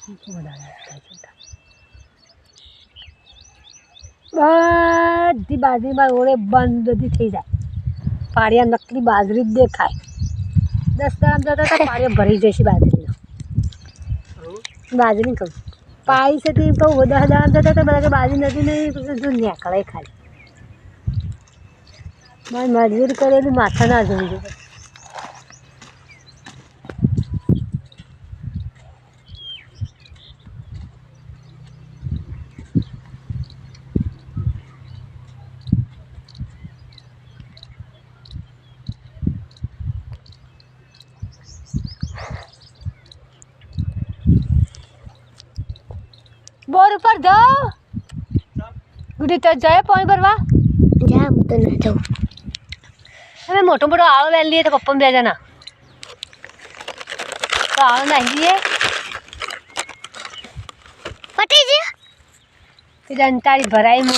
બધી બાજરીમાં ઓળે બંધ બધી થઈ જાય. પાળિયા નકલી બાજરી જ દેખાય. 10 ગ્રામ જતા તો પાળિયા ભરી જશે બાજરી કહું પાઈ છે તે કહું 10 ગ્રામ જતા તો બધા બાજરી નથી નહીં પછી નીકળે ખાલી. મારી મજૂરી કરેલી માથા ના જોઈ જોઈએ. बोर ऊपर जाओ गुडी तो जाए पानी भरवा जा मैं तो ना जाऊँ अरे मोटो मोटो आलो ले लिए तो पप्पा में जाना तो आलो नहीं लिए पटी जी जनता भराई में